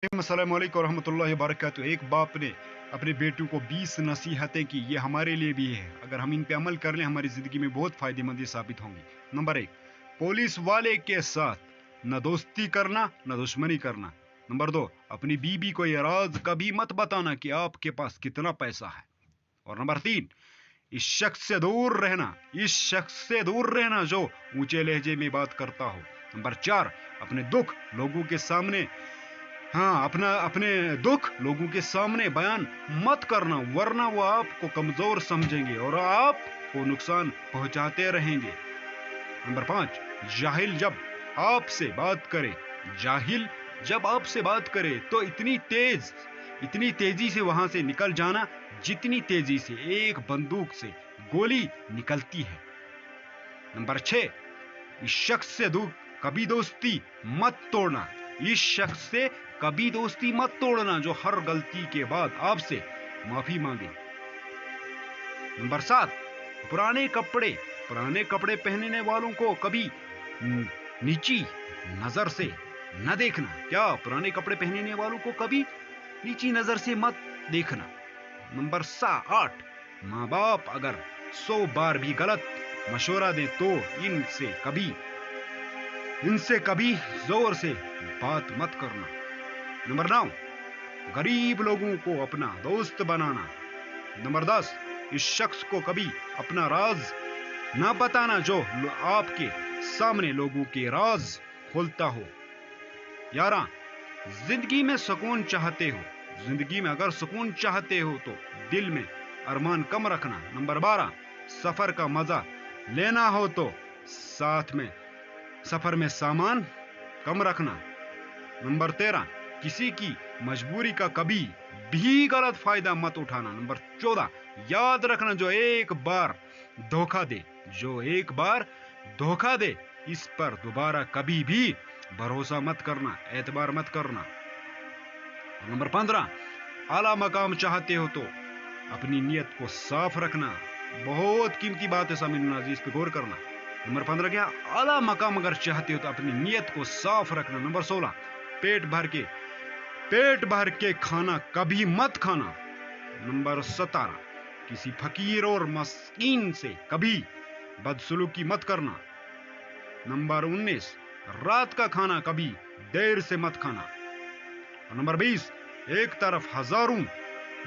अस्सलाम वालेकुम रहमतुल्लाहि व बरकातहू। एक बाप ने अपने बेटों को 20 नसीहतें की, ये हमारे लिए भी है। अगर हम इन पे अमल कर लें हमारी ज़िंदगी में बहुत फ़ायदेमंद साबित होंगी। नंबर 1, पुलिस वाले के साथ न दोस्ती करना न दुश्मनी करना। नंबर 2, अपनी बीबी को ये राज कभी मत बताना कि आपके पास कितना पैसा है। और नंबर 3, इस शख्स से दूर रहना जो ऊंचे लहजे में बात करता हो। नंबर 4, अपने दुख लोगों के सामने अपने दुख लोगों के सामने बयान मत करना, वरना वो आपको कमजोर समझेंगे और आपको नुकसान पहुंचाते रहेंगे। नंबर 5, जाहिल जब आपसे बात करे तो इतनी तेजी से वहां से निकल जाना जितनी तेजी से एक बंदूक से गोली निकलती है। नंबर 6, इस शख्स से कभी दोस्ती मत तोड़ना जो हर गलती के बाद आपसे माफी मांगे। नंबर 7, पुराने कपड़े पहनने वालों को कभी नीची नजर से न देखना। क्या पुराने कपड़े पहनने वालों को कभी नीची नजर से मत देखना। नंबर 8, माँ बाप अगर 100 बार भी गलत मशवरा दें तो इनसे कभी जोर से बात मत करना। नंबर 9, गरीब लोगों को अपना दोस्त बनाना। नंबर 10, इस शख्स को कभी अपना राज ना बताना जो आपके सामने लोगों के राज खोलता हो। 11, जिंदगी में अगर सुकून चाहते हो तो दिल में अरमान कम रखना। नंबर 12, सफर का मजा लेना हो तो सफर में सामान कम रखना। नंबर 13, किसी की मजबूरी का कभी भी गलत फायदा मत उठाना। नंबर 14, याद रखना जो एक बार धोखा दे इस पर दोबारा कभी भी भरोसा मत करना, एतबार मत करना। नंबर 15, आला मकाम चाहते हो तो अपनी नीयत को साफ रखना। बहुत कीमती बात है सामीन नाज़रीन, इस पे गौर करना। नंबर 15 क्या, आला मकाम अगर चाहते हो तो अपनी नीयत को साफ रखना। नंबर 16, पेट भर के खाना कभी मत खाना। नंबर 17, किसी फकीर और मस्कीन से कभी बदसलूकी मत करना। नंबर 19, रात का खाना कभी देर से मत खाना। नंबर 20, एक तरफ हजारों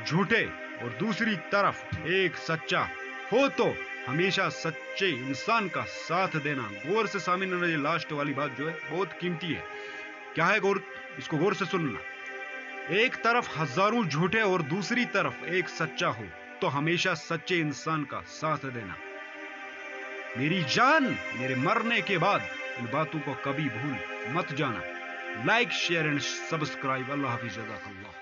झूठे और दूसरी तरफ एक सच्चा हो तो हमेशा सच्चे इंसान का साथ देना। गौर से सामने लास्ट वाली बात जो है बहुत कीमती है। क्या है, इसको गौर से सुनना। एक तरफ हजारों झूठे और दूसरी तरफ एक सच्चा हो तो हमेशा सच्चे इंसान का साथ देना। मेरी जान, मेरे मरने के बाद इन बातों को कभी भूल मत जाना। Like, share and subscribe. अल्लाह हाफिज़, जज़ाकल्लाह।